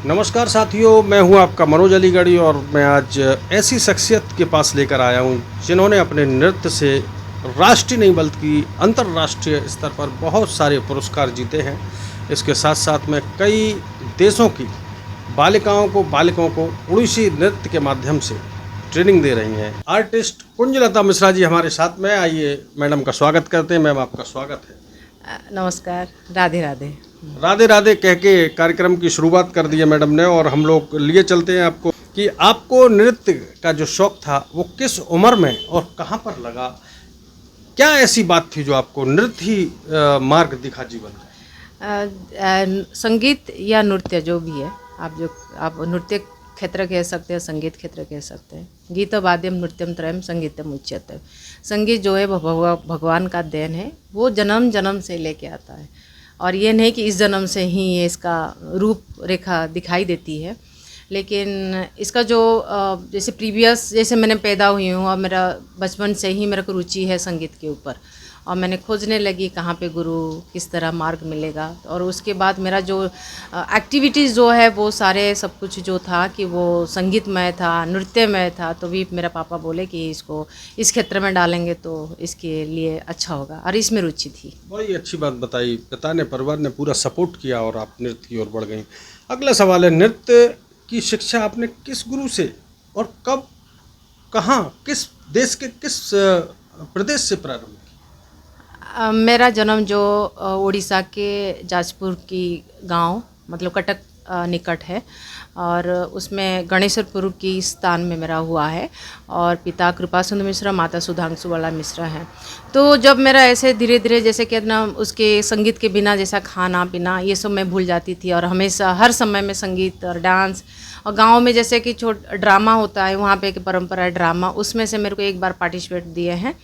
नमस्कार साथियों, मैं हूं आपका मनोज अलीगढ़ी और मैं आज ऐसी शख्सियत के पास लेकर आया हूं जिन्होंने अपने नृत्य से राष्ट्रीय नहीं बल्कि अंतर्राष्ट्रीय स्तर पर बहुत सारे पुरस्कार जीते हैं। इसके साथ साथ में कई देशों की बालिकाओं को ओडिसी नृत्य के माध्यम से ट्रेनिंग दे रही हैं। आर्टिस्ट कुंजलता मिश्रा जी हमारे साथ में, आइए मैडम का स्वागत करते हैं। मैम, आपका स्वागत है। नमस्कार, राधे राधे। राधे राधे कह के कार्यक्रम की शुरुआत कर दी है मैडम ने, और हम लोग लिए चलते हैं आपको कि आपको नृत्य का जो शौक था वो किस उम्र में और कहाँ पर लगा। क्या ऐसी बात थी जो आपको नृत्य ही मार्ग दिखा जीवन में? संगीत या नृत्य जो भी है, आप नृत्य क्षेत्र कह सकते हैं, संगीत क्षेत्र कह सकते हैं। गीत वाद्यम नृत्यम त्रयम संगीतम उच्यते। संगीत जो है भगवान का देन है, वो जन्म जन्म से लेके आता है, और ये नहीं कि इस जन्म से ही ये इसका रूप रेखा दिखाई देती है। लेकिन इसका जो जैसे मैंने पैदा हुई हूँ और मेरा बचपन से ही मेरे को रुचि है संगीत के ऊपर, और मैंने खोजने लगी कहाँ पे गुरु, किस तरह मार्ग मिलेगा। और उसके बाद मेरा जो एक्टिविटीज़ जो है वो सारे सब कुछ जो था कि वो संगीतमय था, नृत्यमय था। तो भी मेरा पापा बोले कि इसको इस क्षेत्र में डालेंगे तो इसके लिए अच्छा होगा, और इसमें रुचि थी। बड़ी अच्छी बात बताई, पिता ने, परिवार ने पूरा सपोर्ट किया और आप नृत्य की ओर बढ़ गई। अगला सवाल है, नृत्य की शिक्षा आपने किस गुरु से और कब, कहाँ, किस देश के किस प्रदेश से प्रारंभ की? मेरा जन्म जो उड़ीसा के जाजपुर की गांव, मतलब कटक निकट है, और उसमें गणेशपुर की स्थान में मेरा हुआ है। और पिता कृपा सुंदर मिश्रा, माता सुधांशु वाला मिश्रा हैं। तो जब मेरा ऐसे धीरे धीरे जैसे कि ना उसके संगीत के बिना जैसा खाना पीना ये सब मैं भूल जाती थी, और हमेशा हर समय में संगीत और डांस, और गांव में जैसे कि ड्रामा होता है, वहाँ पे एक परंपरा है ड्रामा, उसमें से मेरे को एक बार पार्टिसिपेट दिए हैं।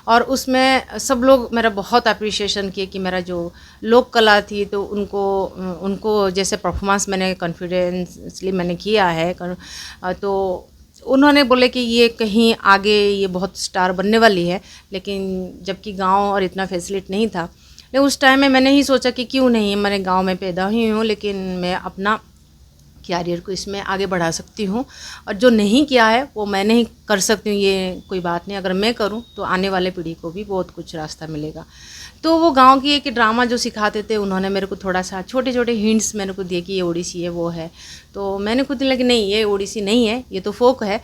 और उसमें सब लोग मेरा बहुत अप्रिशिएशन किए कि मेरा जो लोक कला थी, तो उनको जैसे परफॉर्मेंस मैंने कॉन्फिडेंसली मैंने किया है, तो उन्होंने बोले कि ये कहीं आगे ये बहुत स्टार बनने वाली है। लेकिन जबकि गांव और इतना फैसिलिटी नहीं था, लेकिन उस टाइम में मैंने ही सोचा कि क्यों नहीं, मैंने गांव में पैदा हुई हूँ, लेकिन मैं अपना कैरियर को इसमें आगे बढ़ा सकती हूँ, और जो नहीं किया है वो मैं नहीं कर सकती हूँ, ये कोई बात नहीं। अगर मैं करूँ तो आने वाले पीढ़ी को भी बहुत कुछ रास्ता मिलेगा। तो वो गांव की एक ड्रामा जो सिखाते थे, उन्होंने मेरे को थोड़ा सा छोटे छोटे हिंट्स मेरे को दिए कि ये ओडिसी है, वो है। तो मैंने खुद लगा नहीं, ये ओडिसी नहीं है, ये तो फोक है।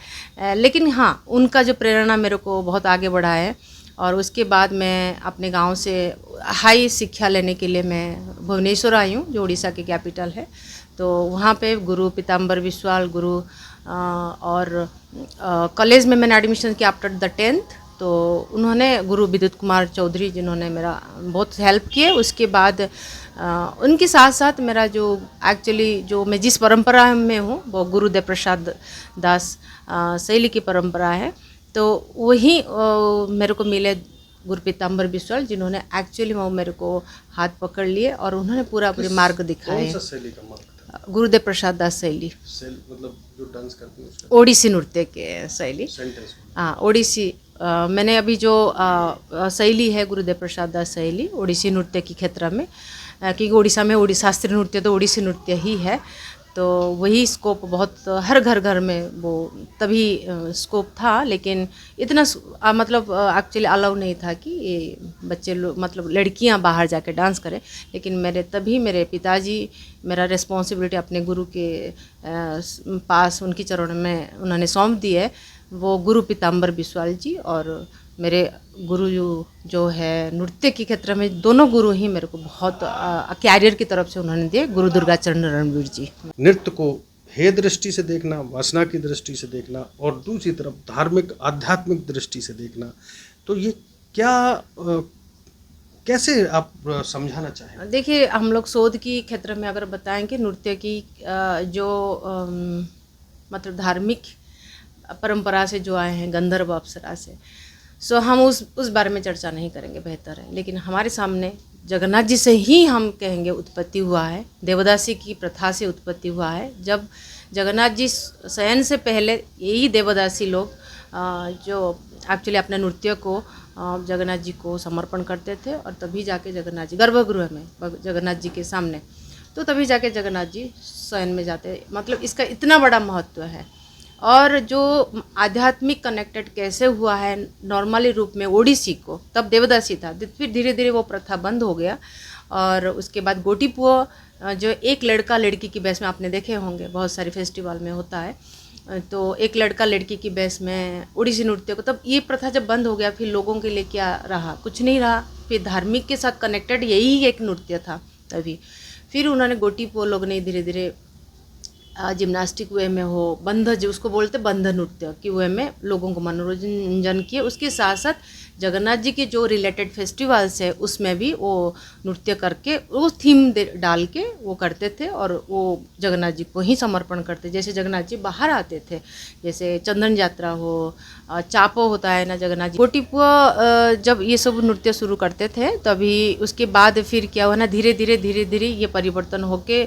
लेकिन हाँ, उनका जो प्रेरणा मेरे को बहुत आगे बढ़ा है। और उसके बाद मैं अपने गांव से हाई शिक्षा लेने के लिए मैं भुवनेश्वर आई हूँ, जो उड़ीसा की कैपिटल है। तो वहाँ पे गुरु पीताम्बर बिस्वाल गुरु, और कॉलेज में मैंने एडमिशन किया आफ्टर द 10th। तो उन्होंने गुरु विद्युत कुमार चौधरी, जिन्होंने मेरा बहुत हेल्प किए। उसके बाद उनके साथ साथ मेरा जो एक्चुअली जो मैं जिस परंपरा में हूँ वो गुरुदेव प्रसाद दास शैली की परंपरा है। तो वही मेरे को मिले गुरु पीताम्बर बिस्वाल, जिन्होंने एक्चुअली वो मेरे को हाथ पकड़ लिए और उन्होंने पूरा मार्ग दिखाए। कौन सा शैली का मार्ग था? गुरुदेव प्रसाद दास शैली, मतलब जो डांस करती हैं ओडिसी नृत्य के शैली। हाँ, ओडिसी मैंने अभी जो शैली है गुरुदेव प्रसाद दास शैली, ओडिसी नृत्य के क्षेत्र में, क्योंकि उड़ीसा में शास्त्रीय नृत्य तो ओडिसी नृत्य ही है। तो वही स्कोप बहुत हर घर घर में वो तभी स्कोप था, लेकिन इतना मतलब एक्चुअली अलाउ नहीं था कि ये बच्चे लोग, मतलब लड़कियां बाहर जाके डांस करें। लेकिन मेरे पिताजी मेरा रिस्पॉन्सिबिलिटी अपने गुरु के पास, उनकी चरणों में उन्होंने सौंप दी है। वो गुरु पीताम्बर बिस्वाल जी और मेरे गुरु जो है नृत्य के क्षेत्र में, दोनों गुरु ही मेरे को बहुत कैरियर की तरफ से उन्होंने दिए, गुरु दुर्गाचरण रणवीर जी। नृत्य को हे दृष्टि से देखना, वासना की दृष्टि से देखना, और दूसरी तरफ धार्मिक आध्यात्मिक दृष्टि से देखना, तो ये क्या कैसे आप समझाना चाहें? देखिए, हम लोग शोध की क्षेत्र में अगर बताएं कि नृत्य की जो मतलब धार्मिक परंपरा से जो आए हैं, गंधर्व अप्सरा से, सो हम उस बारे में चर्चा नहीं करेंगे, बेहतर है। लेकिन हमारे सामने जगन्नाथ जी से ही हम कहेंगे उत्पत्ति हुआ है, देवदासी की प्रथा से उत्पत्ति हुआ है। जब जगन्नाथ जी शयन से पहले यही देवदासी लोग जो एक्चुअली अपने नृत्य को जगन्नाथ जी को समर्पण करते थे, और तभी जाके जगन्नाथ जी गर्भगृह में जगन्नाथ जी के सामने तो तभी जाके जगन्नाथ जी शयन में जाते हैं। मतलब इसका इतना बड़ा महत्व है। और जो आध्यात्मिक कनेक्टेड कैसे हुआ है नॉर्मली रूप में ओडिसी को, तब देवदासी था, फिर धीरे धीरे वो प्रथा बंद हो गया। और उसके बाद गोटीपुआ जो एक लड़का लड़की की बेस में आपने देखे होंगे, बहुत सारे फेस्टिवल में होता है, तो एक लड़का लड़की की बेस में ओडिसी नृत्य को, तब ये प्रथा जब बंद हो गया फिर लोगों के लिए क्या रहा, कुछ नहीं रहा। फिर धार्मिक के साथ कनेक्टेड यही एक नृत्य था तभी। फिर उन्होंने गोटीपुआ लोग ने धीरे धीरे जिम्नास्टिक वे में हो, बंध जो उसको बोलते बंध नृत्य की वे में लोगों को मनोरंजन किए। उसके साथ साथ जगन्नाथ जी के जो रिलेटेड फेस्टिवल्स है उसमें भी वो नृत्य करके वो थीम डाल के वो करते थे और वो जगन्नाथ जी को ही समर्पण करते। जैसे जगन्नाथ जी बाहर आते थे, जैसे चंदन यात्रा हो, चापो होता है ना जगन्नाथ जी, गोटीपुआ जब ये सब नृत्य शुरू करते थे तभी उसके बाद फिर क्या हुआ ना, धीरे धीरे ये परिवर्तन होके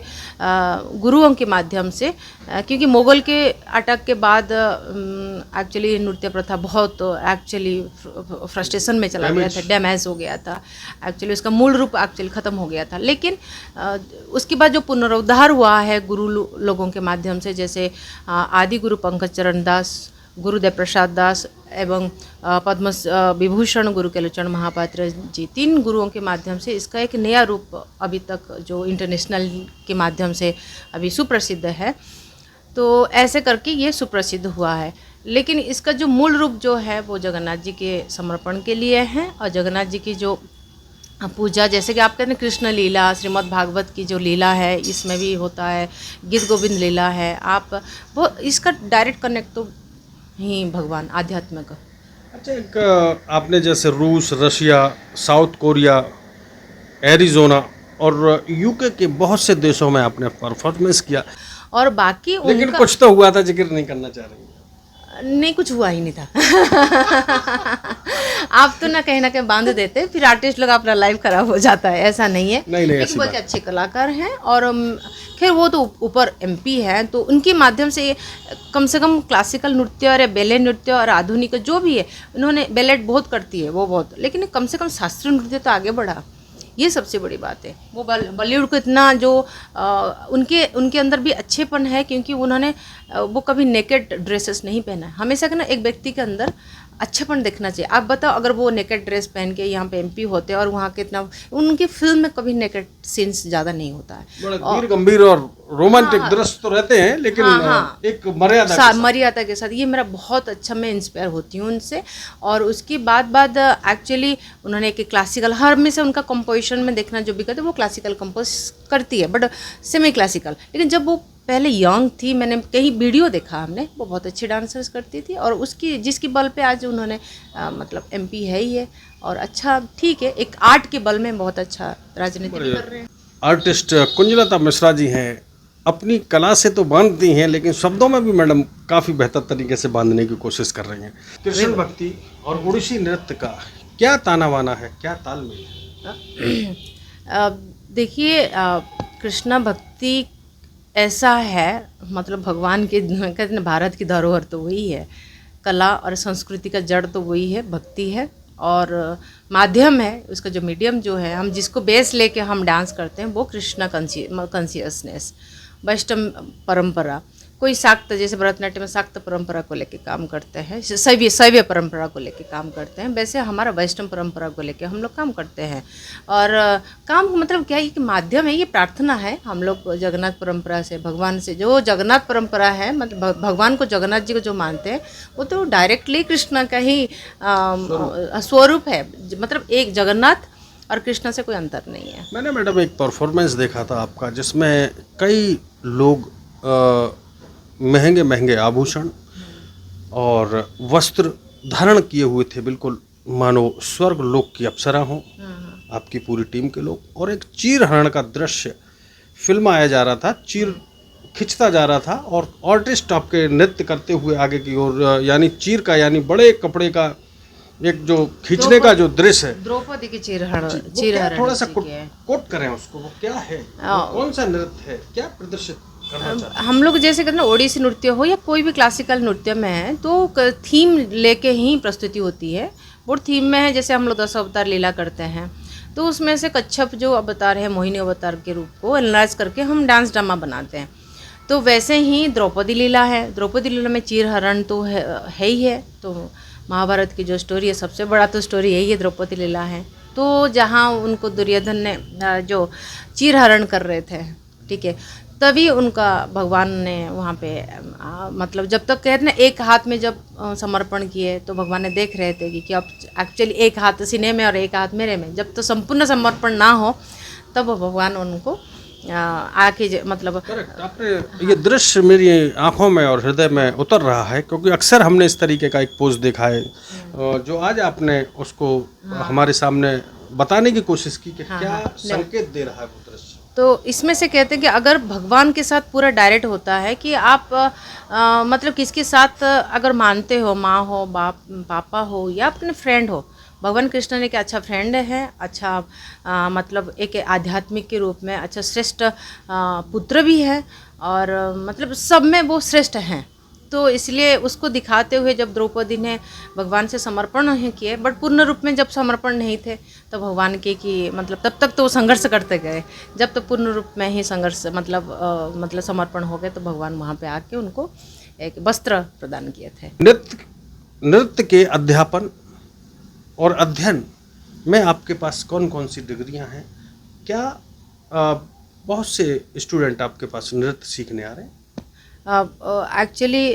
गुरुओं के माध्यम से, क्योंकि मुगल के अटक के बाद एक्चुअली नृत्य प्रथा बहुत एक्चुअली फ्रस्ट्रेशन में चला गया था, डैमेज हो गया था एक्चुअली, उसका मूल रूप एक्चुअली ख़त्म हो गया था। लेकिन उसके बाद जो पुनरुद्धार हुआ है गुरु लोगों के माध्यम से, जैसे आदि गुरु पंकज चरण दास, गुरुदेव प्रसाद दास एवं पद्म विभूषण गुरु केलुचरण महापात्र जी, 3 गुरुओं के माध्यम से इसका एक नया रूप अभी तक जो इंटरनेशनल के माध्यम से अभी सुप्रसिद्ध है। तो ऐसे करके ये सुप्रसिद्ध हुआ है। लेकिन इसका जो मूल रूप जो है वो जगन्नाथ जी के समर्पण के लिए है। और जगन्नाथ जी की जो पूजा, जैसे कि आप कहते हैं कृष्ण लीला, श्रीमद् भागवत की जो लीला है इसमें भी होता है, गीत गोविंद लीला है, आप वो इसका डायरेक्ट कनेक्ट तो ही भगवान आध्यात्म का। अच्छा, एक आपने जैसे रूस, रशिया, साउथ कोरिया, एरिजोना और यूके के बहुत से देशों में आपने परफॉर्मेंस किया, और बाकी लेकिन कुछ तो हुआ था, जिक्र नहीं करना चाह रही? नहीं, कुछ हुआ ही नहीं था। आप तो ना कहीं बांध देते, फिर आर्टिस्ट लोग अपना लाइफ खराब हो जाता है, ऐसा नहीं है। नहीं, लेकिन बहुत अच्छे कलाकार हैं और खैर वो तो ऊपर एमपी हैं, तो उनके माध्यम से कम क्लासिकल नृत्य और बैले नृत्य और आधुनिक जो भी है, उन्होंने बैलेट बहुत करती है वो बहुत, लेकिन कम से कम शास्त्रीय नृत्य तो आगे बढ़ा, ये सबसे बड़ी बात है। वो बॉलीवुड को इतना जो उनके अंदर भी अच्छेपन है, क्योंकि उन्होंने वो कभी नेकेड ड्रेसेस नहीं पहना है। हमेशा ना एक व्यक्ति के अंदर अच्छापन देखना चाहिए। आप बताओ, अगर वो नेकेड ड्रेस पहन के यहाँ पे एमपी होते और वहाँ कितना, उनकी फिल्म में कभी नेकेड सीन्स ज़्यादा नहीं होता है। बड़ा गंभीर और रोमांटिक दृश्य तो रहते हैं, लेकिन एक मर्यादा के साथ। ये मेरा बहुत अच्छा, मैं इंस्पायर होती हूँ उनसे। और उसके बाद एक्चुअली उन्होंने एक क्लासिकल, हर में से उनका कंपोजिशन में देखना जो भी करते वो क्लासिकल कंपोज करती है, बट सेमी क्लासिकल। लेकिन जब वो पहले यंग थी, मैंने कहीं वीडियो देखा हमने, वो बहुत अच्छी डांसर्स करती थी, और उसकी जिसकी बल पे आज उन्होंने मतलब एमपी है ही है। और अच्छा, ठीक है, एक आर्ट के बल में बहुत अच्छा राजनीति कर रहे हैं। आर्टिस्ट कुंजलता मिश्रा जी हैं, अपनी कला से तो बांधती हैं, लेकिन शब्दों में भी मैडम काफ़ी बेहतर तरीके से बांधने की कोशिश कर रही हैं। कृष्ण भक्ति और ओडिसी नृत्य का क्या ताना बाना है, क्या तालमेल है? देखिए, कृष्णा भक्ति ऐसा है, मतलब भगवान के, कहते हैं भारत की धरोहर तो वही है, कला और संस्कृति का जड़ तो वही है, भक्ति है, और माध्यम है उसका, जो मीडियम जो है, हम जिसको बेस लेके हम डांस करते हैं वो कृष्णा कॉन्शियसनेस, वैष्णव परंपरा। कोई शाक्त, जैसे भरतनाट्यम में शाक्त परंपरा को लेके काम करते हैं, शैव परंपरा को लेके काम करते हैं, वैसे हमारा वैष्णव परंपरा को लेके हम लोग काम करते हैं। और काम मतलब क्या है कि माध्यम है, ये प्रार्थना है। हम लोग जगन्नाथ परंपरा से, भगवान से, जो जगन्नाथ परंपरा है, मतलब भगवान को, जगन्नाथ जी को जो मानते हैं वो तो डायरेक्टली कृष्णा का ही स्वरूप है, मतलब एक जगन्नाथ और कृष्णा से कोई अंतर नहीं है। मैंने मैडम एक परफॉर्मेंस देखा था आपका, जिसमें कई लोग महंगे महंगे आभूषण और वस्त्र धारण किए हुए थे, बिल्कुल मानो स्वर्ग लोक की अप्सरा हों, आपकी पूरी टीम के लोग, और एक चीर हरण का दृश्य फिल्माया जा रहा था, चीर खिंचता जा रहा था, और आर्टिस्ट आपके नृत्य करते हुए आगे की ओर, यानी चीर का, यानी बड़े कपड़े का एक जो खींचने का जो दृश्य है, द्रौपदी की चीर थोड़ा सा कोट करें उसको, वो क्या है, कौन सा नृत्य है, क्या प्रदर्शित करना चाहते हैं? हम लोग जैसे कहते हैं ओडिसी नृत्य हो या कोई भी क्लासिकल नृत्य में है, तो थीम लेके ही प्रस्तुति होती है। वो थीम में है, जैसे हम लोग 10 अवतार लीला करते हैं, तो उसमें से कच्छप जो अवतार है, मोहिनी अवतार के रूप को एनालाइज करके हम डांस ड्रामा बनाते हैं। तो वैसे ही द्रौपदी लीला है, द्रौपदी लीला में चीरहरण तो है ही है। तो महाभारत की जो स्टोरी है, सबसे बड़ा तो स्टोरी यही है, द्रौपदी लीला है। तो जहाँ उनको दुर्योधन ने जो चीरहरण कर रहे थे, ठीक है, तभी उनका भगवान ने वहाँ पे मतलब जब तक कहते ना एक हाथ में जब समर्पण किए, तो भगवान ने देख रहे थे कि अब एक्चुअली एक हाथ सीने में और एक हाथ मेरे में, जब तो संपूर्ण समर्पण ना हो तब भगवान उनको आके मतलब करेक्ट। आपने ये दृश्य मेरी आंखों में और हृदय में उतर रहा है, क्योंकि अक्सर हमने इस तरीके का एक पोस्ट देखा है, जो आज आपने उसको हमारे सामने बताने की कोशिश की कि क्या संकेत दे रहा है वो दृश्य। तो इसमें से कहते हैं कि अगर भगवान के साथ पूरा डायरेक्ट होता है कि आप मतलब किसके साथ अगर मानते हो, माँ हो, बाप पापा हो या अपने फ्रेंड हो, भगवान कृष्ण एक अच्छा फ्रेंड है, अच्छा मतलब एक आध्यात्मिक के रूप में अच्छा श्रेष्ठ पुत्र भी है, और मतलब सब में वो श्रेष्ठ हैं। तो इसलिए उसको दिखाते हुए जब द्रौपदी ने भगवान से समर्पण नहीं किए, बट पूर्ण रूप में जब समर्पण नहीं थे, तो भगवान के कि मतलब तब तक तो वो संघर्ष करते गए, जब तो पूर्ण रूप में ही संघर्ष मतलब समर्पण हो गए, तो भगवान वहाँ पे आके उनको एक वस्त्र प्रदान किए थे। नृत्य के अध्यापन और अध्ययन में आपके पास कौन कौन सी डिग्रियां हैं? क्या बहुत से स्टूडेंट आपके पास नृत्य सीखने आ रहे हैं? एक्चुअली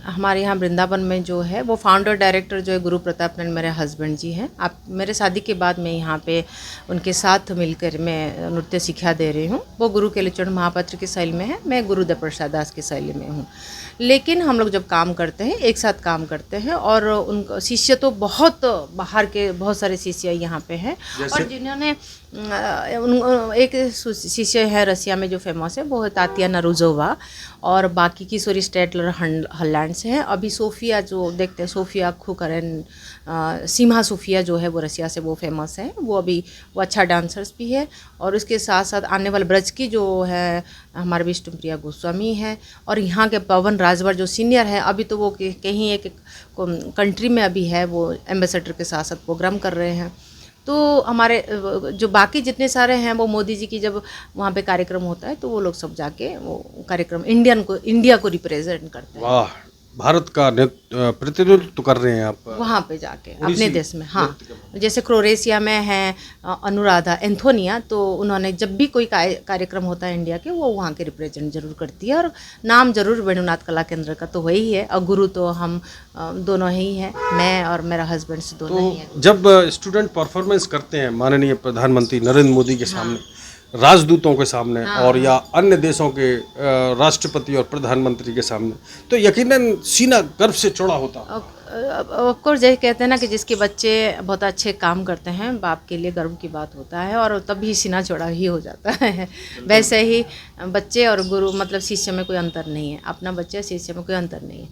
हमारे यहाँ वृंदावन में जो है वो फाउंडर डायरेक्टर जो है गुरु प्रताप नंद मेरे हस्बैंड जी हैं। आप मेरे शादी के बाद मैं यहाँ पे उनके साथ मिलकर मैं नृत्य सिखा दे रही हूँ। वो गुरु केलुचरण महापात्र की शैली में है, मैं गुरुदेव प्रसाद दास की शैली में हूँ। लेकिन हम लोग जब काम करते हैं, एक साथ काम करते हैं, और उनका शिष्य तो बहुत बाहर के बहुत सारे शिष्य यहाँ पे हैं, और जिन्होंने एक शिष्य है रसिया में जो फेमस है, वो है तातियाना रुजोवा, और बाकी किशोरी स्टेटलर हॉलैंड से है। अभी सोफिया जो देखते हैं, सोफिया खुकरन, सीमा सोफिया जो है वो रसिया से वो फेमस है, वो अभी वो अच्छा डांसर्स भी है। और उसके साथ साथ आने वाले ब्रज की जो है हमारे विष्णुप्रिया गोस्वामी है, और यहाँ के पवन राजभर जो सीनियर है, अभी तो वो कहीं एक कंट्री में अभी है, वो एम्बेसडर के साथ साथ प्रोग्राम कर रहे हैं। तो हमारे जो बाकी जितने सारे हैं, वो मोदी जी की जब वहाँ पे कार्यक्रम होता है, तो वो लोग सब जाके वो कार्यक्रम इंडिया को रिप्रेजेंट करते हैं। वाह, भारत का प्रतिनिधित्व कर रहे हैं आप वहाँ पे जाके अपने देश में। हाँ, जैसे क्रोएशिया में है अनुराधा एंथोनिया, तो उन्होंने जब भी कोई कार्यक्रम होता है इंडिया के, वो वहाँ के रिप्रेजेंट जरूर करती है, और नाम जरूर वेणुनाथ कला केंद्र का तो वही है, और गुरु तो हम दोनों ही हैं, मैं और मेरा हस्बैंड से दोनों ही हैं। जब स्टूडेंट परफॉर्मेंस करते हैं माननीय प्रधानमंत्री नरेंद्र मोदी के सामने, राजदूतों के सामने, और या अन्य देशों के राष्ट्रपति और प्रधानमंत्री के सामने, तो यकीनन सीना गर्व से चौड़ा होता है। ऑफ कोर्स, जैसे कहते हैं ना कि जिसके बच्चे बहुत अच्छे काम करते हैं, बाप के लिए गर्व की बात होता है, और तभी सीना चौड़ा ही हो जाता है। वैसे ही बच्चे और गुरु मतलब शिष्य में कोई अंतर नहीं है, अपना बच्चे शिष्य में कोई अंतर नहीं है।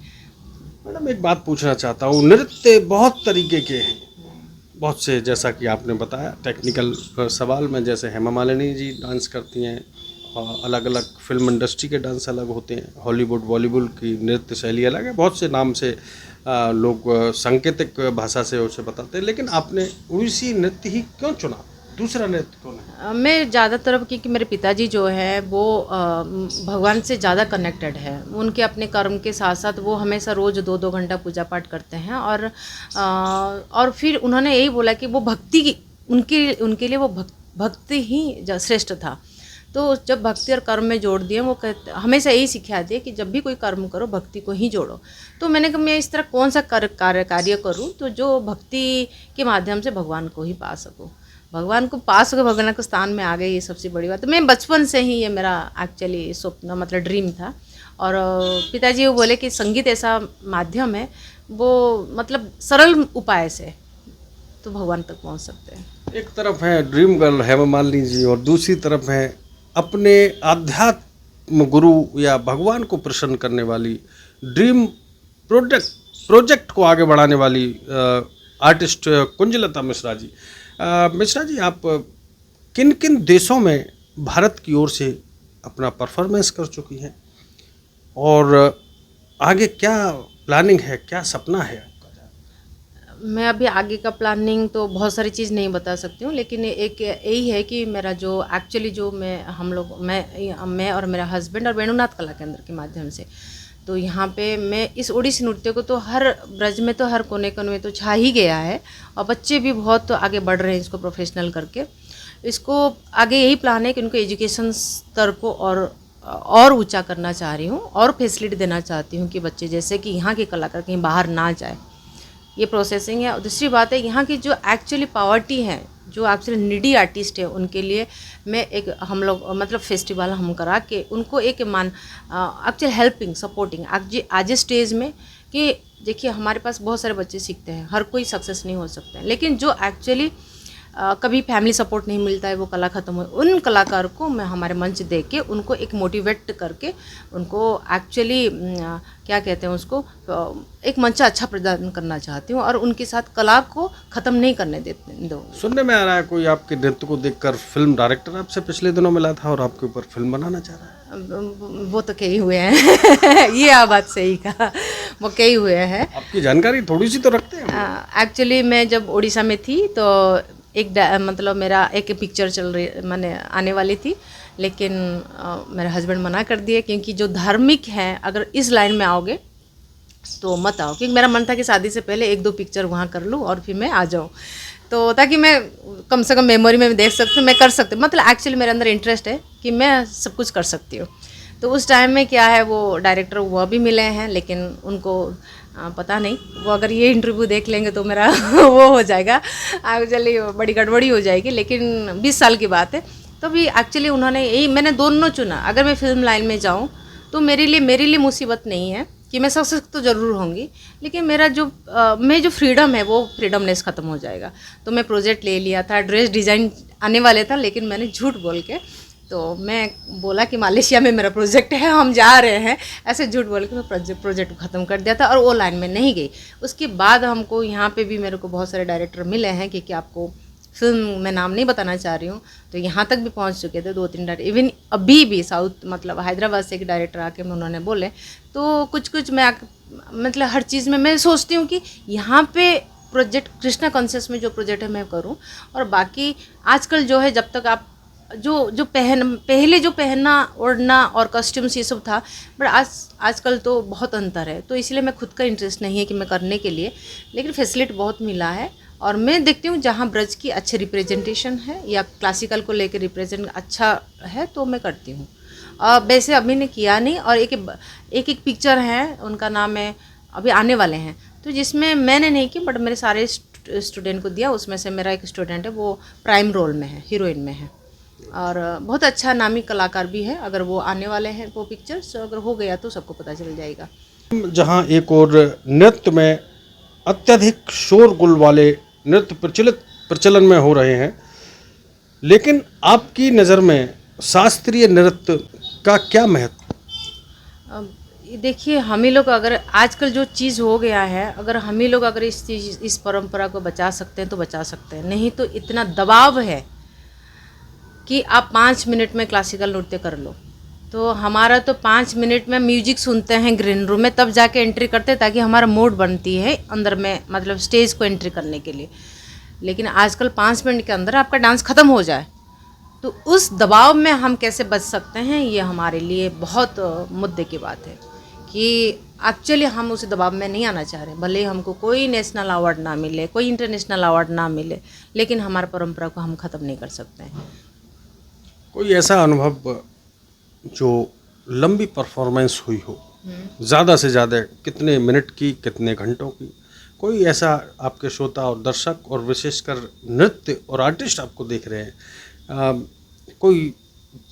मैडम, एक बात पूछना चाहता हूँ, नृत्य बहुत तरीके के हैं, बहुत से, जैसा कि आपने बताया टेक्निकल सवाल में, जैसे हेमा मालिनी जी डांस करती हैं, अलग अलग फिल्म इंडस्ट्री के डांस अलग होते हैं, हॉलीवुड बॉलीवुड की नृत्य शैली अलग है, बहुत से नाम से लोग सांकेतिक भाषा से उसे बताते हैं, लेकिन आपने उड़ीसी नृत्य ही क्यों चुना? दूसरा नृत्य कौन है? मैं ज़्यादातर क्योंकि मेरे पिताजी जो है वो भगवान से ज़्यादा कनेक्टेड है, उनके अपने कर्म के साथ साथ वो हमेशा रोज़ 2-2 घंटा पूजा पाठ करते हैं, और फिर उन्होंने यही बोला कि वो भक्ति की उनके लिए वो भक्ति ही श्रेष्ठ था। तो जब भक्ति और कर्म में जोड़ दिए, वो हमेशा यही सिखा दिए कि जब भी कोई कर्म करो भक्ति को ही जोड़ो। तो मैंने कहा मैं इस तरह कौन सा कार्य करूँ तो जो भक्ति के माध्यम से भगवान को ही पा सकूँ, भगवान को पा सके, भगवान के स्थान में आ गए, ये सबसे बड़ी बात। तो मैं बचपन से ही ये मेरा एक्चुअली स्वप्न मतलब ड्रीम था, और पिताजी वो बोले कि संगीत ऐसा माध्यम है, वो मतलब सरल उपाय से तो भगवान तक पहुंच सकते हैं। एक तरफ है ड्रीम गर्ल हेमा मालिनी जी, और दूसरी तरफ है अपने आध्यात्म गुरु या भगवान को प्रसन्न करने वाली, ड्रीम प्रोजेक्ट को आगे बढ़ाने वाली आर्टिस्ट कुंजलता मिश्रा जी। मिश्रा जी, आप किन किन देशों में भारत की ओर से अपना परफॉर्मेंस कर चुकी हैं, और आगे क्या प्लानिंग है, क्या सपना है आपका? मैं अभी आगे का प्लानिंग तो बहुत सारी चीज़ नहीं बता सकती हूँ, लेकिन एक यही है कि मेरा जो एक्चुअली जो मैं और मेरा हस्बैंड और वेणुनाथ कला केंद्र के माध्यम से, तो यहाँ पे मैं इस ओडिसी नृत्य को तो हर ब्रज में तो हर कोने कोने में तो छा ही गया है, और बच्चे भी बहुत आगे बढ़ रहे हैं इसको प्रोफेशनल करके। इसको आगे यही प्लान है कि उनको एजुकेशन स्तर को और ऊंचा करना चाह रही हूँ, और फैसिलिटी देना चाहती हूँ कि बच्चे जैसे कि यहाँ के कलाकार कहीं बाहर ना जाए, ये प्रोसेसिंग है। और दूसरी बात है, यहाँ की जो एक्चुअली पावर्टी है, जो एक्चुअली नीडी आर्टिस्ट है, उनके लिए मैं एक हम लोग मतलब फेस्टिवल हम करा के उनको एक एक्चुअली हेल्पिंग सपोर्टिंग आज स्टेज में कि देखिए हमारे पास बहुत सारे बच्चे सीखते हैं, हर कोई सक्सेस नहीं हो सकता है, लेकिन जो एक्चुअली कभी फैमिली सपोर्ट नहीं मिलता है, वो कला ख़त्म हो, उन कलाकार को मैं हमारे मंच दे के उनको एक मोटिवेट करके उनको एक्चुअली क्या कहते हैं उसको एक मंच अच्छा प्रदान करना चाहती हूँ, और उनके साथ कला को ख़त्म नहीं करने दो। सुनने में आ रहा है कोई आपके नृत्य को देखकर फिल्म डायरेक्टर आपसे पिछले दिनों मिला था और आपके ऊपर फिल्म बनाना चाह रहा है। वो तो कई हुए हैं ये आप बात सही कहा, वो कई हुए हैं। आपकी जानकारी थोड़ी सी तो रखते हैं। एक्चुअली मैं जब उड़ीसा में थी तो मतलब मेरा एक पिक्चर चल रही मैंने आने वाली थी, लेकिन मेरे हस्बैंड मना कर दिए, क्योंकि जो धार्मिक है अगर इस लाइन में आओगे तो मत आओ, क्योंकि मेरा मन था कि शादी से पहले 1-2 पिक्चर वहाँ कर लूँ और फिर मैं आ जाऊँ, तो ताकि मैं कम से कम मेमोरी में देख सकती हूँ, मैं कर सकती हूँ, मतलब एक्चुअली मेरे अंदर इंटरेस्ट है कि मैं सब कुछ कर सकती हूँ। तो उस टाइम में क्या है, वो डायरेक्टर वो भी मिले हैं, लेकिन उनको पता नहीं, वो अगर ये इंटरव्यू देख लेंगे तो मेरा वो हो जाएगा, एक्चुअली बड़ी गड़बड़ी हो जाएगी, लेकिन 20 साल की बात है। तो भी एक्चुअली उन्होंने यही, मैंने दोनों चुना, अगर मैं फिल्म लाइन में जाऊँ तो मेरे लिए मुसीबत नहीं है कि मैं सक्सेस तो ज़रूर होंगी, लेकिन मेरा जो मैं जो फ्रीडम है वो फ्रीडमनेस ख़त्म हो जाएगा। तो मैं प्रोजेक्ट ले लिया था, ड्रेस डिज़ाइन आने वाले था, लेकिन मैंने झूठ बोल के, तो मैं बोला कि मलेशिया में मेरा प्रोजेक्ट है, हम जा रहे हैं, ऐसे झूठ बोल के मैं प्रोजेक्ट को ख़त्म कर दिया था और वो लाइन में नहीं गई। उसके बाद हमको यहाँ पे भी मेरे को बहुत सारे डायरेक्टर मिले हैं कि आपको फिल्म में नाम नहीं बताना चाह रही हूँ, तो यहाँ तक भी पहुँच चुके थे 2-3 डायरेक्टर, इवन अभी भी साउथ मतलब हैदराबाद से एक डायरेक्टर आके उन्होंने बोले, तो कुछ मैं मतलब हर चीज़ में मैं सोचती हूँ कि यहाँ पे प्रोजेक्ट कृष्णा कॉन्शियस में जो प्रोजेक्ट है मैं करूँ, और बाकी आजकल जो है जब तक आप जो पहले जो पहनना ओढ़ना और कॉस्ट्यूम्स ये सब था, बट आजकल तो बहुत अंतर है, तो इसलिए मैं खुद का इंटरेस्ट नहीं है कि मैं करने के लिए, लेकिन फैसिलिटी बहुत मिला है, और मैं देखती हूँ जहाँ ब्रज की अच्छे रिप्रेजेंटेशन है या क्लासिकल को लेकर रिप्रेजेंट अच्छा है तो मैं करती हूँ। वैसे अभी ने किया नहीं, और एक पिक्चर है उनका नाम है अभी आने वाले हैं, तो जिसमें मैंने नहीं की बट मेरे सारे स्टूडेंट को दिया, उसमें से मेरा एक स्टूडेंट है वो प्राइम रोल में है, हीरोइन में है, और बहुत अच्छा नामी कलाकार भी है। अगर वो आने वाले हैं वो पिक्चर्स अगर हो गया तो सबको पता चल जाएगा। जहाँ एक और नृत्य में अत्यधिक शोरगुल वाले नृत्य प्रचलन में हो रहे हैं, लेकिन आपकी नज़र में शास्त्रीय नृत्य का क्या महत्व? देखिए हम ही लोग अगर आजकल जो चीज़ हो गया है, अगर हम ही लोग अगर इस परंपरा को बचा सकते हैं तो बचा सकते हैं, नहीं तो इतना दबाव है कि आप 5 मिनट में क्लासिकल नृत्य कर लो, तो हमारा तो 5 मिनट में म्यूजिक सुनते हैं ग्रीन रूम में, तब जाके एंट्री करते हैं ताकि हमारा मूड बनती है अंदर में, मतलब स्टेज को एंट्री करने के लिए। लेकिन आजकल 5 मिनट के अंदर आपका डांस ख़त्म हो जाए, तो उस दबाव में हम कैसे बच सकते हैं, ये हमारे लिए बहुत मुद्दे की बात है कि एक्चुअली हम उस दबाव में नहीं आना चाह रहे। भले हमको कोई नेशनल अवार्ड ना मिले, कोई इंटरनेशनल अवार्ड ना मिले, लेकिन हमारी परंपरा को हम ख़त्म नहीं कर सकते हैं। कोई ऐसा अनुभव जो लंबी परफॉर्मेंस हुई हो, ज़्यादा से ज़्यादा कितने मिनट की, कितने घंटों की, कोई ऐसा आपके श्रोता और दर्शक और विशेषकर नृत्य और आर्टिस्ट आपको देख रहे हैं, कोई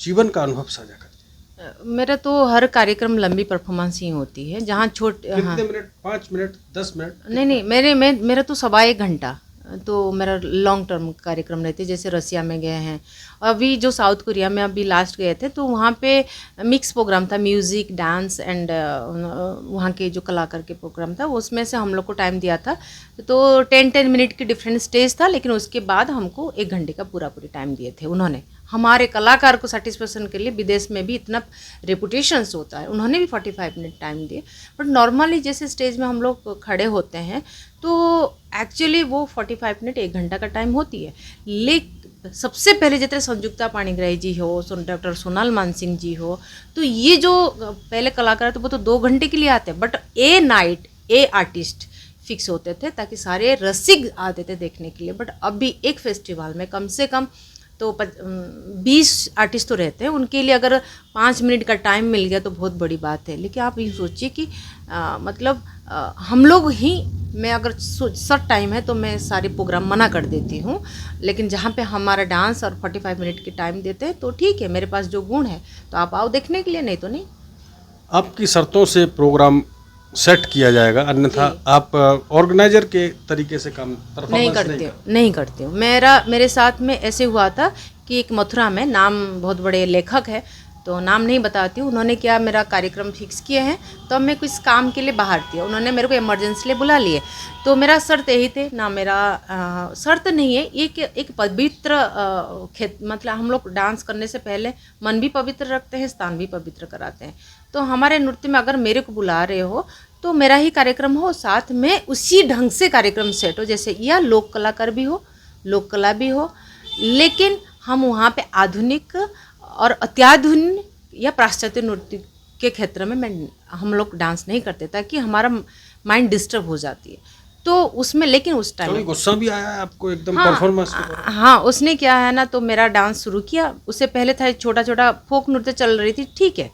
जीवन का अनुभव साझा करें? मेरा तो हर कार्यक्रम लंबी परफॉर्मेंस ही होती है, जहाँ कितने मिनट? 5 minute, 10 minute? नहीं, मेरा तो 1.25 घंटा तो मेरा लॉन्ग टर्म कार्यक्रम रहते, जैसे रसिया में गए हैं, अभी जो साउथ कोरिया में अभी लास्ट गए थे, तो वहाँ पे मिक्स प्रोग्राम था, म्यूज़िक, डांस एंड वहाँ के जो कलाकार के प्रोग्राम था, उसमें से हम लोग को टाइम दिया था, तो 10 मिनट की डिफरेंट स्टेज था, लेकिन उसके बाद हमको 1 घंटे का पूरा टाइम दिए थे उन्होंने हमारे कलाकार को सेटिस्फेक्शन के लिए विदेश में भी इतना रेपुटेशंस होता है, उन्होंने भी 45 मिनट टाइम दिए। बट नॉर्मली जैसे स्टेज में हम लोग खड़े होते हैं तो एक्चुअली वो 45 मिनट 1 घंटा का टाइम होती है। लेकिन सबसे पहले जितने संयुक्ता पाणिग्राही जी हो, डॉक्टर सोनाल मानसिंह जी हो, तो ये जो पहले कलाकार तो वो तो 2 घंटे के लिए आते हैं, but A night a artist fix होते थे ताकि सारे रसिक आते थे देखने के लिए। बट अभी एक फेस्टिवल में कम से कम तो 20 आर्टिस्ट तो रहते हैं, उनके लिए अगर 5 मिनट का टाइम मिल गया तो बहुत बड़ी बात है। लेकिन आप ये सोचिए कि हम लोग ही, मैं अगर शॉर्ट टाइम है तो मैं सारे प्रोग्राम मना कर देती हूँ, लेकिन जहाँ पे हमारा डांस और 45 मिनट की टाइम देते हैं तो ठीक है, मेरे पास जो गुण है तो आप आओ देखने के लिए, नहीं तो नहीं। आपकी शर्तों से प्रोग्राम सेट किया जाएगा, अन्यथा आप ऑर्गेनाइजर के तरीके से काम नहीं करती हूँ। मेरे साथ में ऐसे हुआ था कि एक मथुरा में, नाम बहुत बड़े लेखक है तो नाम नहीं बताती हूँ, उन्होंने क्या मेरा कार्यक्रम फिक्स किए हैं तो मैं कुछ काम के लिए बाहर थी, उन्होंने मेरे को इमरजेंसी लिए बुला लिए। तो मेरा शर्त यही थे ना, मेरा शर्त नहीं है, एक पवित्र मतलब हम लोग डांस करने से पहले मन भी पवित्र रखते हैं, स्थान भी पवित्र कराते हैं। तो हमारे नृत्य में अगर मेरे को बुला रहे हो तो मेरा ही कार्यक्रम हो, साथ में उसी ढंग से कार्यक्रम सेट हो, जैसे या लोक कलाकार भी हो, लोक कला भी हो, लेकिन हम वहाँ पे आधुनिक और अत्याधुनिक या पाश्चात्य नृत्य के क्षेत्र में हम लोग डांस नहीं करते ताकि हमारा माइंड डिस्टर्ब हो जाती है। तो उसमें, लेकिन उस टाइम गुस्सा भी आया है आपको एकदम परफॉर्मेंस के बाद? हाँ, उसने क्या है ना, तो मेरा डांस शुरू किया, उससे पहले था छोटा छोटा फोक नृत्य चल रही थी, ठीक है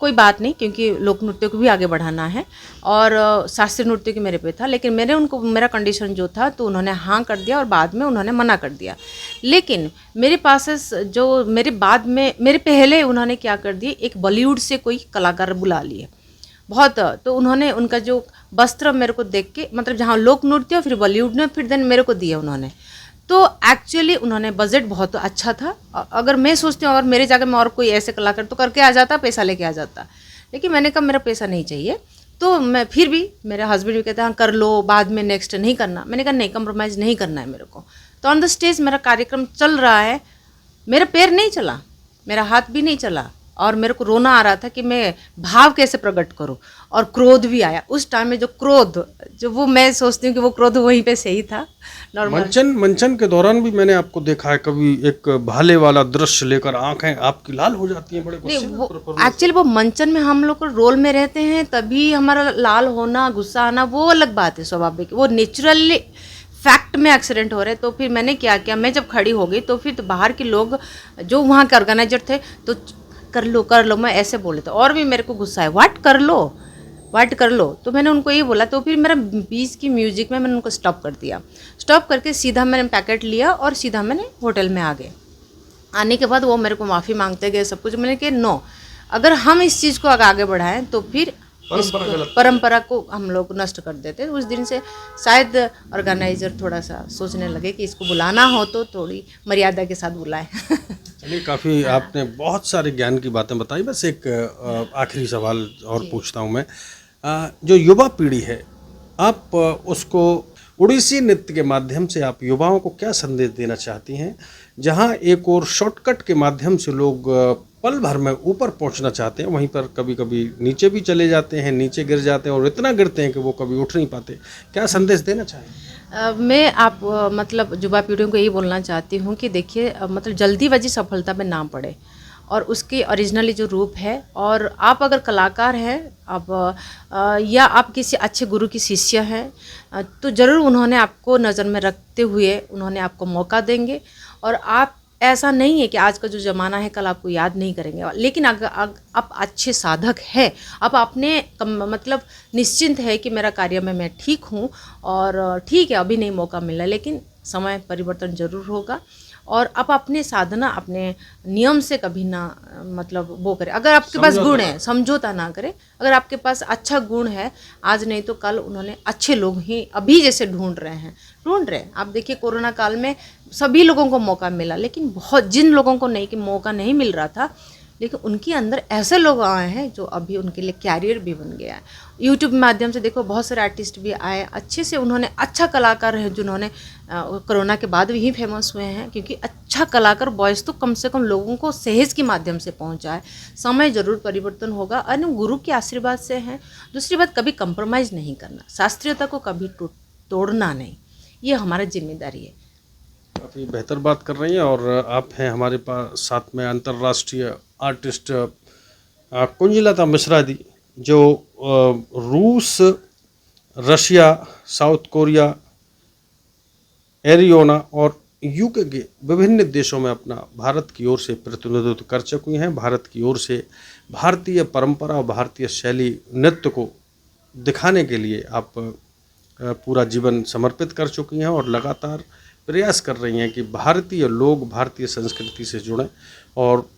कोई बात नहीं, क्योंकि लोक नृत्य को भी आगे बढ़ाना है और शास्त्रीय नृत्य की मेरे पे था, लेकिन मेरा कंडीशन जो था तो उन्होंने हाँ कर दिया और बाद में उन्होंने मना कर दिया। लेकिन मेरे पास जो मेरे पहले उन्होंने क्या कर दिए, एक बॉलीवुड से कोई कलाकार बुला लिए बहुत, तो उन्होंने उनका जो वस्त्र मेरे को देख के, मतलब जहाँ लोक नृत्य फिर बॉलीवुड ने फिर देन मेरे को दिया उन्होंने, तो एक्चुअली उन्होंने बजट बहुत अच्छा था। अगर मैं सोचती हूँ अगर मेरे जगह में और कोई ऐसे कलाकार तो करके आ जाता, पैसा लेके आ जाता, लेकिन मैंने कहा मेरा पैसा नहीं चाहिए। तो मैं फिर भी, मेरे हस्बैंड भी कहते हैं हाँ कर लो, बाद में नेक्स्ट नहीं करना, मैंने कहा नहीं, कंप्रोमाइज़ नहीं करना है मेरे को। तो ऑन द स्टेज मेरा कार्यक्रम चल रहा है, मेरा पैर नहीं चला, मेरा हाथ भी नहीं चला और मेरे को रोना आ रहा था कि मैं भाव कैसे प्रकट करूं, और क्रोध भी आया उस टाइम में, जो क्रोध, जो वो मैं सोचती हूँ कि वो क्रोध वहीं पे सही था। मंचन के दौरान भी मैंने आपको देखा है, कभी एक भाले वाला दृश्य लेकर आंखें आपकी लाल हो जाती हैं, बड़े गुस्से में। एक्चुअली वो मंचन में हम लोग रोल में रहते हैं तभी हमारा लाल होना, गुस्सा आना वो अलग बात है, स्वाभाविक, वो नेचुरली फैक्ट में एक्सीडेंट हो रहे। तो फिर मैंने क्या किया, मैं जब खड़ी हो गई तो फिर तो बाहर के लोग जो वहाँ के ऑर्गेनाइजर थे तो कर लो, मैं ऐसे बोले तो और भी मेरे को गुस्सा है, वाट कर लो। तो मैंने उनको ये बोला, तो फिर मेरा बीच की म्यूजिक में मैंने उनको स्टॉप कर दिया, स्टॉप करके सीधा मैंने पैकेट लिया और सीधा मैंने होटल में आ गए। आने के बाद वो मेरे को माफ़ी मांगते गए सब कुछ, मैंने कहा नो, अगर हम इस चीज़ को आगे बढ़ाएं तो फिर परंपरा को हम लोग नष्ट कर देते। उस दिन से शायद ऑर्गेनाइजर थोड़ा सा सोचने लगे कि इसको बुलाना हो तो थोड़ी मर्यादा के साथ बुलाएं। चलिए, काफ़ी आपने बहुत सारे ज्ञान की बातें बताई। बस एक आखिरी सवाल और पूछता हूँ मैं, जो युवा पीढ़ी है, आप उसको उड़ीसी नृत्य के माध्यम से आप युवाओं को क्या संदेश देना चाहती हैं, जहाँ एक और शॉर्टकट के माध्यम से लोग पल भर में ऊपर पहुंचना चाहते हैं, वहीं पर कभी कभी नीचे भी चले जाते हैं, नीचे गिर जाते हैं और इतना गिरते हैं कि वो कभी उठ नहीं पाते, क्या संदेश देना चाहें? मैं मतलब युवा पीढ़ियों को यही बोलना चाहती हूँ कि देखिए, मतलब जल्दीबाजी सफलता में ना पड़े और उसकी ओरिजिनली जो रूप है, और आप अगर कलाकार हैं आप या आप किसी अच्छे गुरु की शिष्य हैं तो ज़रूर उन्होंने आपको नज़र में रखते हुए उन्होंने आपको मौका देंगे। और आप, ऐसा नहीं है कि आज का जो ज़माना है कल आपको याद नहीं करेंगे, लेकिन अगर आप अच्छे साधक हैं, आप अपने मतलब निश्चिंत है कि मेरा कार्य में मैं ठीक हूँ और ठीक है अभी नहीं मौका मिला, लेकिन समय परिवर्तन ज़रूर होगा। और आप अपने साधना, अपने नियम से कभी ना मतलब वो करें। अगर आपके पास गुण है, समझौता ना करें। अगर आपके पास अच्छा गुण है, आज नहीं तो कल उन्होंने अच्छे लोग ही अभी जैसे ढूंढ रहे हैं। आप देखिए कोरोना काल में सभी लोगों को मौका मिला, लेकिन बहुत जिन लोगों को नहीं कि मौका नहीं मिल रहा था, लेकिन उनके अंदर ऐसे लोग आए हैं जो अभी उनके लिए कैरियर भी बन गया है। यूट्यूब के माध्यम से देखो बहुत सारे आर्टिस्ट भी आए, अच्छे से उन्होंने, अच्छा कलाकार हैं जिन्होंने कोरोना के बाद भी फेमस हुए हैं, क्योंकि अच्छा कलाकार वॉइस तो कम से कम लोगों को सहज के माध्यम से पहुंचा है। समय ज़रूर परिवर्तन होगा और गुरु के आशीर्वाद से हैं। दूसरी बात, कभी कंप्रोमाइज़ नहीं करना, शास्त्रीयता को कभी तोड़ना नहीं, ये हमारा जिम्मेदारी है। काफ़ी बेहतर बात कर रही हैं। और आप हैं हमारे पास साथ में अंतर्राष्ट्रीय आर्टिस्ट कुंजलता मिश्रा जी, जो रूस, रशिया, साउथ कोरिया, एरियोना और यूके के विभिन्न देशों में अपना भारत की ओर से प्रतिनिधित्व कर चुकी हैं। भारत की ओर से भारतीय परंपरा और भारतीय शैली नृत्य को दिखाने के लिए आप पूरा जीवन समर्पित कर चुकी हैं और लगातार प्रयास कर रही हैं कि भारतीय लोग भारतीय संस्कृति से जुड़ें और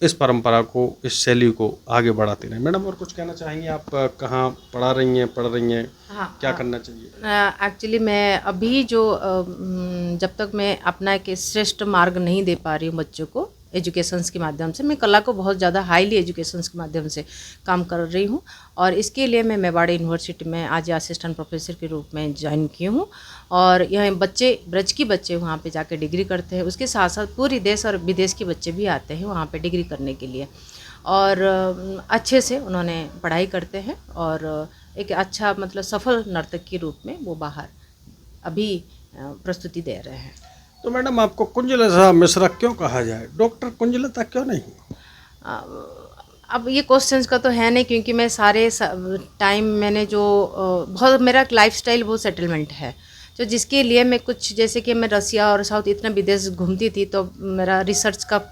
इस परंपरा को, इस शैली को आगे बढ़ाते रहें। मैडम, और कुछ कहना चाहेंगे आप? कहाँ पढ़ा रही हैं, पढ़ रही हैं? हाँ, क्या करना चाहिए? एक्चुअली मैं अभी जो जब तक मैं अपना एक श्रेष्ठ मार्ग नहीं दे पा रही हूँ बच्चों को एजुकेशंस के माध्यम से, मैं कला को बहुत ज़्यादा हाईली एजुकेशंस के माध्यम से काम कर रही हूँ और इसके लिए मैं मेवाड़ यूनिवर्सिटी में आज असिस्टेंट प्रोफेसर के रूप में ज्वाइन की हूँ। और यहाँ बच्चे, ब्रज के बच्चे वहाँ पे जाके डिग्री करते हैं, उसके साथ साथ पूरी देश और विदेश के बच्चे भी आते हैं वहाँ पे डिग्री करने के लिए और अच्छे से उन्होंने पढ़ाई करते हैं और एक अच्छा मतलब सफल नर्तक के रूप में वो बाहर अभी प्रस्तुति दे रहे हैं। तो मैडम, आपको कुंजलता मिश्रा क्यों कहा जाए? डॉक्टर कुंजलता क्यों नहीं? अब ये क्वेश्चंस का तो है नहीं, क्योंकि मैं सारे टाइम मैंने जो बहुत, मेरा लाइफस्टाइल बहुत सेटलमेंट है, तो जिसके लिए मैं कुछ, जैसे कि मैं रसिया और साउथ इतना विदेश घूमती थी, तो मेरा रिसर्च का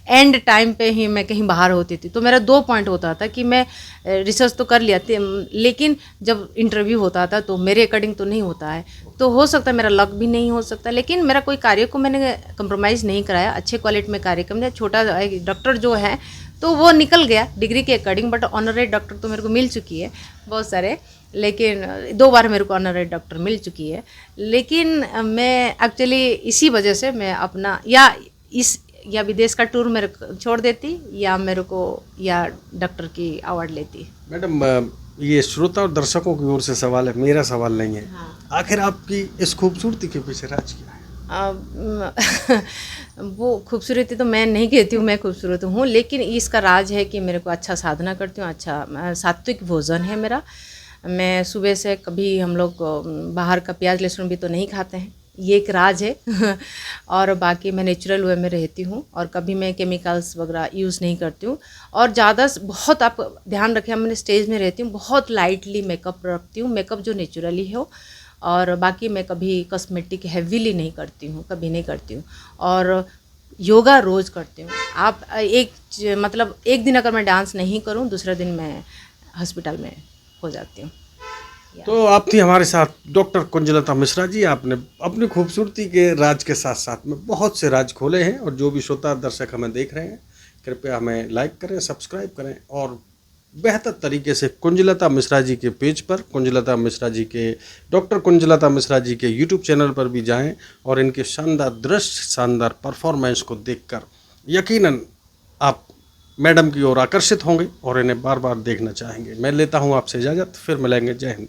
एंड टाइम पे ही मैं कहीं बाहर होती थी, तो मेरा 2 पॉइंट होता था कि मैं रिसर्च तो कर लिया थी, लेकिन जब इंटरव्यू होता था तो मेरे अकॉर्डिंग तो नहीं होता है, तो हो सकता है मेरा लक भी नहीं हो सकता, लेकिन मेरा कोई कार्य को मैंने कंप्रोमाइज़ नहीं कराया, अच्छे क्वालिटी में कार्य कर, छोटा डॉक्टर जो है तो वो निकल गया डिग्री के अकॉर्डिंग, बट ऑनरेरी डॉक्टर तो मेरे को मिल चुकी है बहुत सारे, लेकिन 2 बार मेरे को ऑनरेरी डॉक्टर मिल चुकी है। लेकिन मैं एक्चुअली इसी वजह से मैं अपना या विदेश का टूर मेरे को छोड़ देती या मेरे को या डॉक्टर की अवार्ड लेती। मैडम, ये श्रोता और दर्शकों की ओर से सवाल है, मेरा सवाल नहीं है। हाँ। आखिर आपकी इस खूबसूरती के पीछे राज क्या है? वो खूबसूरती तो मैं नहीं कहती हूँ मैं खूबसूरत हूँ, लेकिन इसका राज है कि मेरे को अच्छा साधना करती हूँ, अच्छा सात्विक भोजन है मेरा। मैं सुबह से कभी, हम लोग बाहर का प्याज लहसुन भी तो नहीं खाते हैं, ये एक राज है और बाकी मैं नेचुरल वे में रहती हूँ और कभी मैं केमिकल्स वगैरह यूज़ नहीं करती हूँ। और ज़्यादा बहुत, आप ध्यान रखें, मैं स्टेज में रहती हूँ, बहुत लाइटली मेकअप रखती हूँ, मेकअप जो नेचुरली हो, और बाकी मैं कभी कॉस्मेटिक हैवीली नहीं करती हूँ, कभी नहीं करती हूँ। और योगा रोज़ करती हूँ। आप मतलब एक दिन अगर मैं डांस नहीं करूँ, दूसरे दिन मैं हॉस्पिटल में हो जाती हूँ। तो आप थी हमारे साथ डॉक्टर कुंजलता मिश्रा जी। आपने अपनी खूबसूरती के राज के साथ साथ में बहुत से राज खोले हैं और जो भी श्रोता दर्शक हमें देख रहे हैं, कृपया हमें लाइक करें, सब्सक्राइब करें और बेहतर तरीके से कुंजलता मिश्रा जी के पेज पर, कुंजलता मिश्रा जी के, डॉक्टर कुंजलता मिश्रा जी के यूट्यूब चैनल पर भी जाएं और इनके शानदार दृश्य, शानदार परफॉर्मेंस को देखकर यकीनन आप मैडम की ओर आकर्षित होंगे और इन्हें बार बार देखना चाहेंगे। मैं लेता हूं आपसे इजाज़त, फिर मिलेंगे। जय हिंद।